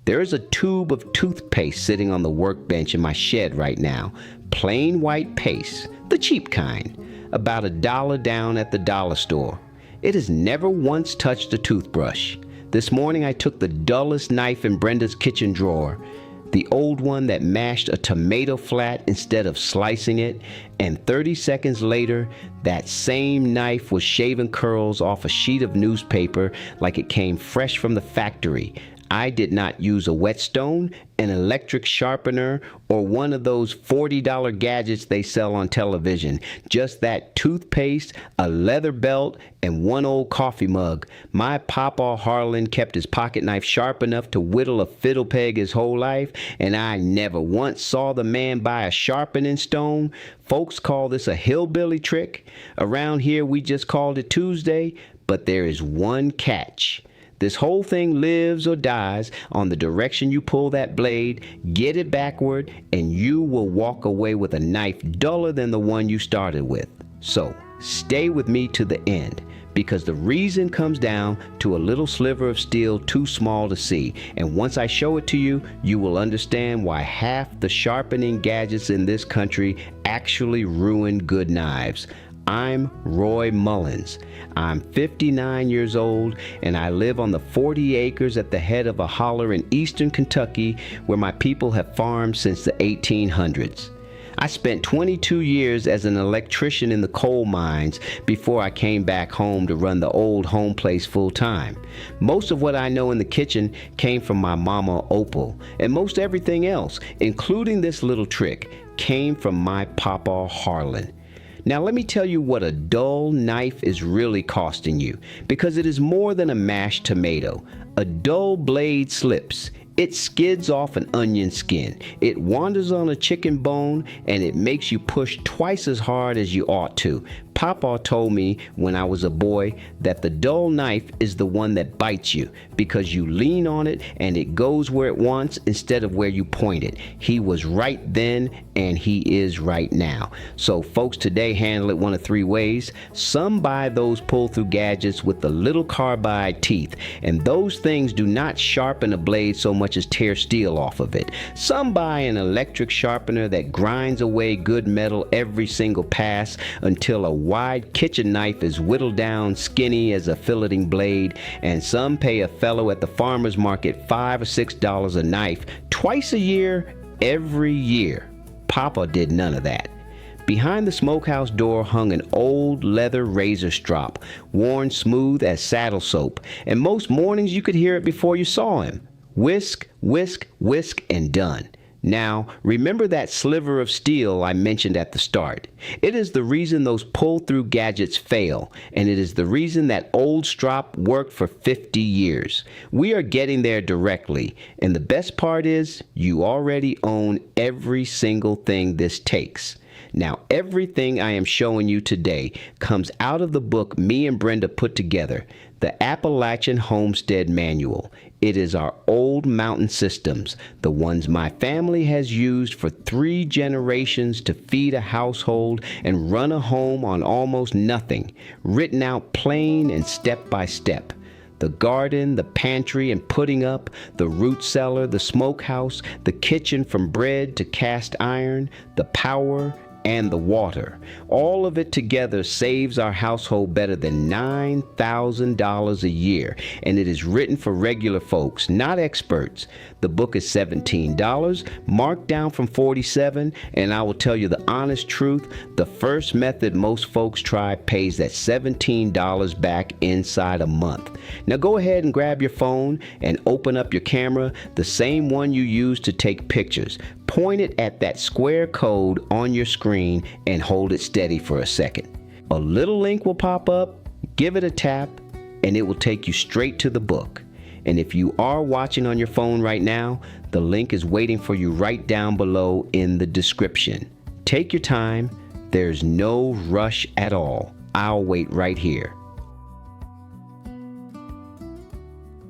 There is a tube of toothpaste sitting on the workbench in my shed right now. Plain white paste, the cheap kind, about $1 down at the dollar store. It has never once touched a toothbrush. This morning I took the dullest knife in Brenda's kitchen drawer, the old one that mashed a tomato flat instead of slicing it, and 30 seconds later, that same knife was shaving curls off a sheet of newspaper like it came fresh from the factory. I did not use a whetstone, an electric sharpener, or one of those $40 gadgets they sell on television. Just that toothpaste, a leather belt, and one old coffee mug. My Papa Harlan kept his pocket knife sharp enough to whittle a fiddle peg his whole life, and I never once saw the man buy a sharpening stone. Folks call this a hillbilly trick. Around here we just called it Tuesday, but there is one catch. This whole thing lives or dies on the direction you pull that blade. Get it backward, and you will walk away with a knife duller than the one you started with. So, stay with me to the end, because the reason comes down to a little sliver of steel too small to see. And once I show it to you, you will understand why half the sharpening gadgets in this country actually ruin good knives. I'm Roy Mullins. I'm 59 years old, and I live on the 40 acres at the head of a holler in eastern Kentucky where my people have farmed since the 1800s. I spent 22 years as an electrician in the coal mines before I came back home to run the old home place full time. Most of what I know in the kitchen came from my mama Opal, and most everything else, including this little trick, came from my Papa Harlan. Now let me tell you what a dull knife is really costing you, because it is more than a mashed tomato. A dull blade slips. It skids off an onion skin. It wanders on a chicken bone, and it makes you push twice as hard as you ought to. Papa told me when I was a boy that the dull knife is the one that bites you, because you lean on it and it goes where it wants instead of where you point it. He was right then, and he is right now. So folks today handle it one of three ways. Some buy those pull-through gadgets with the little carbide teeth, and those things do not sharpen a blade so much as tear steel off of it. Some buy an electric sharpener that grinds away good metal every single pass until a wide kitchen knife is whittled down skinny as a filleting blade, and some pay a fellow at the farmer's market $5 or $6 a knife twice a year, every year. Papa did none of that. Behind the smokehouse door hung an old leather razor strop, worn smooth as saddle soap, and most mornings you could hear it before you saw him. Whisk, whisk, whisk, and done. Now, remember that sliver of steel I mentioned at the start. It is the reason those pull-through gadgets fail, and it is the reason that old strop worked for 50 years. We are getting there directly, and the best part is you already own every single thing this takes. Now, everything I am showing you today comes out of the book me and Brenda put together, the Appalachian Homestead Manual. It is our old mountain systems, the ones my family has used for 3 generations to feed a household and run a home on almost nothing, written out plain and step by step. The garden, the pantry and putting up, the root cellar, the smokehouse, the kitchen from bread to cast iron, the power, and the water. All of it together saves our household better than $9,000 a year, and it is written for regular folks, not experts. The book is $17, marked down from $47, and I will tell you the honest truth, the first method most folks try pays that $17 back inside a month. Now go ahead and grab your phone and open up your camera, the same one you use to take pictures. Point it at that square code on your screen and hold it steady for a second. A little link will pop up, give it a tap, and it will take you straight to the book. And if you are watching on your phone right now, the link is waiting for you right down below in the description. Take your time. There's no rush at all. I'll wait right here.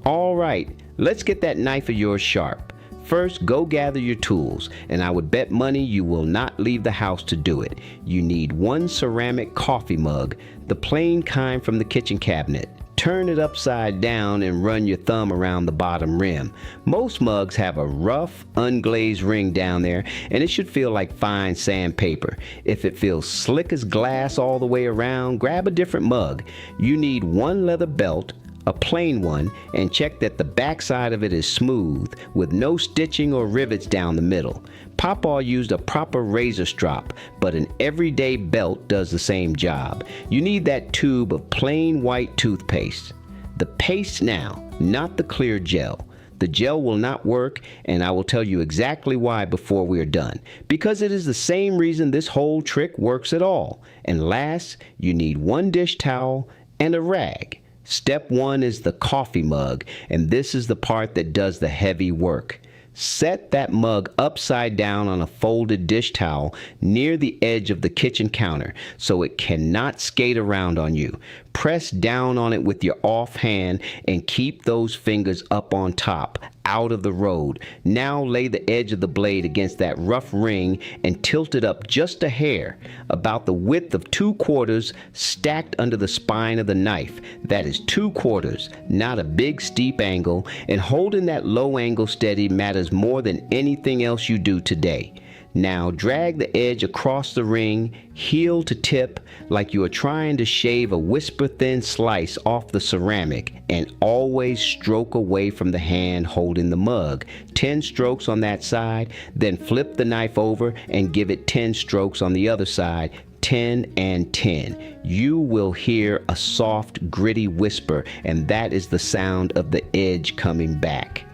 All right, let's get that knife of yours sharp. First, go gather your tools, and I would bet money you will not leave the house to do it. You need 1 ceramic coffee mug, the plain kind from the kitchen cabinet, Turn it upside down and run your thumb around the bottom rim. Most mugs have a rough, unglazed ring down there, and it should feel like fine sandpaper. If it feels slick as glass all the way around, grab a different mug. You need one leather belt, a plain one, and check that the backside of it is smooth with no stitching or rivets down the middle. Papa used a proper razor strop, but an everyday belt does the same job. You need that tube of plain white toothpaste. The paste now, not the clear gel. The gel will not work, and I will tell you exactly why before we are done. Because it is the same reason this whole trick works at all. And last, you need one dish towel and a rag. Step 1 is the coffee mug, and this is the part that does the heavy work. Set that mug upside down on a folded dish towel near the edge of the kitchen counter so it cannot skate around on you. Press down on it with your off hand and keep those fingers up on top, out of the road. Now lay the edge of the blade against that rough ring and tilt it up just a hair, about the width of 2/4 stacked under the spine of the knife. That is 2/4, not a big steep angle, and holding that low angle steady matters more than anything else you do today. Now drag the edge across the ring, heel to tip, like you are trying to shave a whisper-thin slice off the ceramic, and always stroke away from the hand holding the mug. 10 strokes on that side, then flip the knife over and give it 10 strokes on the other side. 10 and 10. You will hear a soft, gritty whisper, and that is the sound of the edge coming back.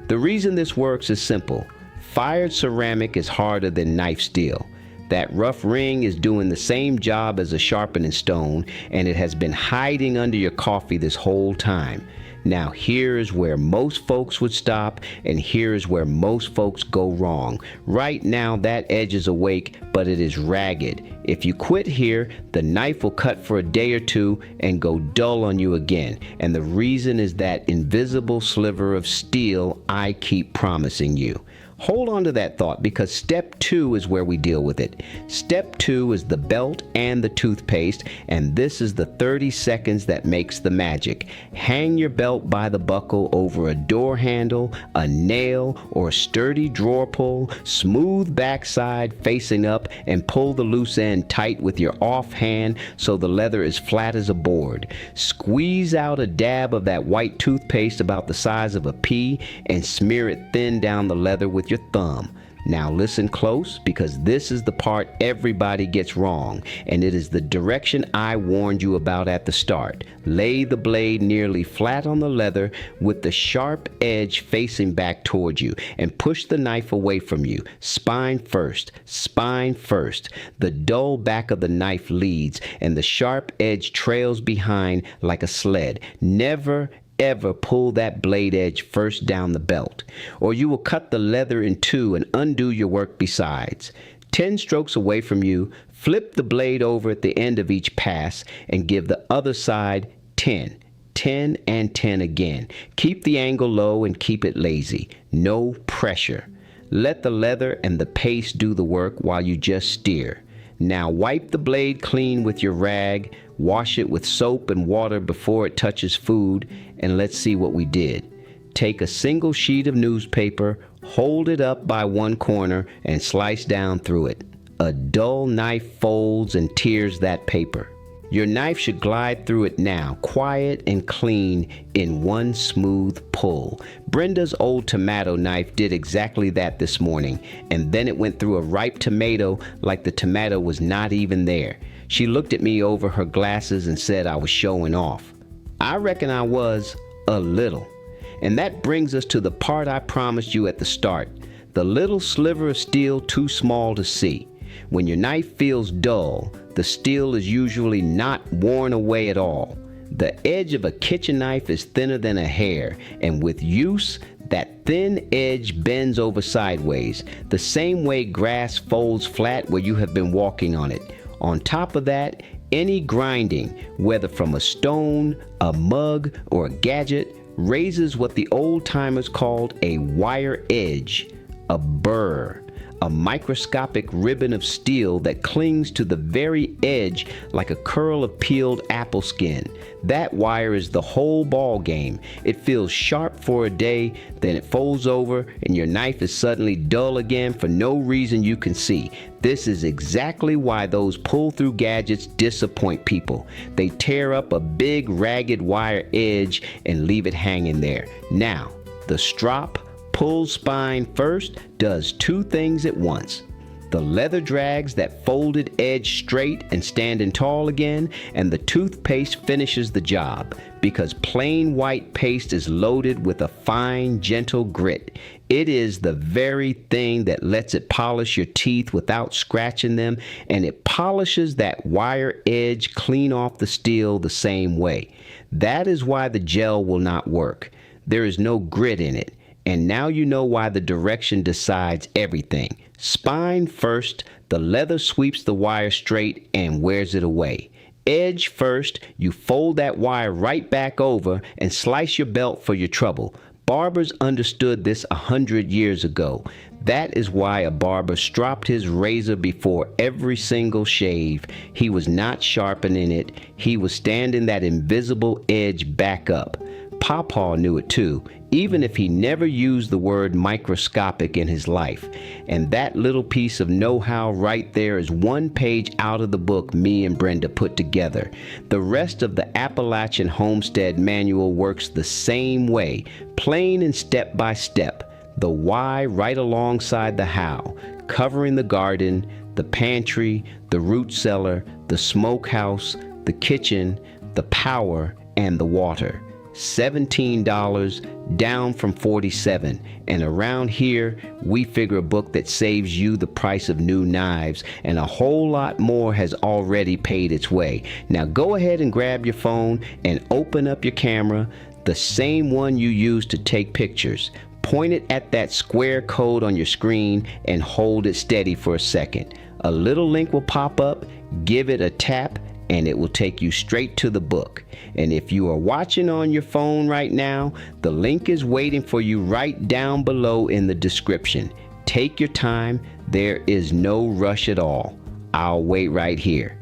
The reason this works is simple. Fired ceramic is harder than knife steel. That rough ring is doing the same job as a sharpening stone, and it has been hiding under your coffee this whole time. Now here is where most folks would stop, and here is where most folks go wrong. Right now that edge is awake, but it is ragged. If you quit here, the knife will cut for a day or two and go dull on you again. And the reason is that invisible sliver of steel I keep promising you. Hold on to that thought, because step 2 is where we deal with it. Step 2 is the belt and the toothpaste, and this is the 30 seconds that makes the magic. Hang your belt by the buckle over a door handle, a nail, or a sturdy drawer pull. Smooth backside facing up, and pull the loose end tight with your off hand so the leather is flat as a board. Squeeze out a dab of that white toothpaste about the size of a pea and smear it thin down the leather with your thumb. Now listen close, because this is the part everybody gets wrong, and it is the direction I warned you about at the start. Lay the blade nearly flat on the leather with the sharp edge facing back towards you, and push the knife away from you. Spine first, spine first. The dull back of the knife leads, and the sharp edge trails behind like a sled. Never ever pull that blade edge first down the belt, or you will cut the leather in two and undo your work besides. 10 strokes away from you, flip the blade over at the end of each pass and give the other side 10. 10 and 10 again. Keep the angle low and keep it lazy. No pressure. Let the leather and the paste do the work while you just steer. Now wipe the blade clean with your rag, wash it with soap and water before it touches food, and let's see what we did. Take a single sheet of newspaper, hold it up by one corner, and slice down through it. A dull knife folds and tears that paper. Your knife should glide through it now, quiet and clean, in one smooth pull. Brenda's old tomato knife did exactly that this morning, and then it went through a ripe tomato like the tomato was not even there. She looked at me over her glasses and said I was showing off. I reckon I was, a little. And that brings us to the part I promised you at the start, the little sliver of steel too small to see. When your knife feels dull, the steel is usually not worn away at all. The edge of a kitchen knife is thinner than a hair, and with use, that thin edge bends over sideways, the same way grass folds flat where you have been walking on it. On top of that, any grinding, whether from a stone, a mug, or a gadget, raises what the old-timers called a wire edge, a burr. a microscopic ribbon of steel that clings to the very edge like a curl of peeled apple skin. That wire is the whole ball game. It feels sharp for a day, then it folds over and your knife is suddenly dull again for no reason you can see. This is exactly why those pull-through gadgets disappoint people. They tear up a big ragged wire edge and leave it hanging there. Now, the strop pull spine first does two things at once. The leather drags that folded edge straight and standing tall again, and the toothpaste finishes the job because plain white paste is loaded with a fine, gentle grit. It is the very thing that lets it polish your teeth without scratching them, and it polishes that wire edge clean off the steel the same way. That is why the gel will not work. There is no grit in it. And now you know why the direction decides everything. Spine first, the leather sweeps the wire straight and wears it away. Edge first, you fold that wire right back over and slice your belt for your trouble. Barbers understood this 100 years ago. That is why a barber stropped his razor before every single shave. He was not sharpening it. He was standing that invisible edge back up. Pawpaw knew it too, even if he never used the word microscopic in his life. And that little piece of know-how right there is one page out of the book me and Brenda put together. The rest of the Appalachian Homestead Manual works the same way, plain and step by step. The why right alongside the how, covering the garden, the pantry, the root cellar, the smokehouse, the kitchen, the power, and the water. $17 down from $47, and around here we figure a book that saves you the price of new knives, and a whole lot more has already paid its way. Now go ahead and grab your phone and open up your camera, the same one you use to take pictures. Point it at that square code on your screen and hold it steady for a second. A little link will pop up, give it a tap, and it will take you straight to the book. And if you are watching on your phone right now, the link is waiting for you right down below in the description. Take your time. There is no rush at all. I'll wait right here.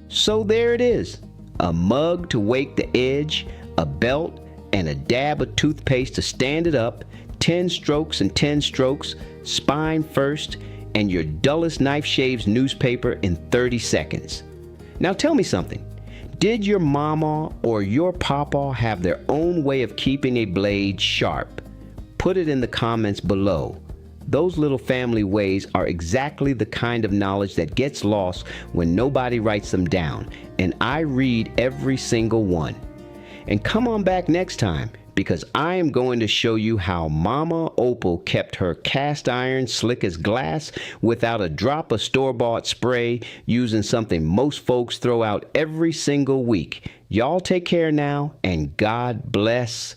So there it is. A mug to wake the edge, a belt, and a dab of toothpaste to stand it up, 10 strokes and 10 strokes, spine first, and your dullest knife shaves newspaper in 30 seconds. Now tell me something. Did your mama or your papa have their own way of keeping a blade sharp? Put it in the comments below. Those little family ways are exactly the kind of knowledge that gets lost when nobody writes them down, and I read every single one. And come on back next time, because I am going to show you how Mama Opal kept her cast iron slick as glass without a drop of store-bought spray, using something most folks throw out every single week. Y'all take care now, and God bless.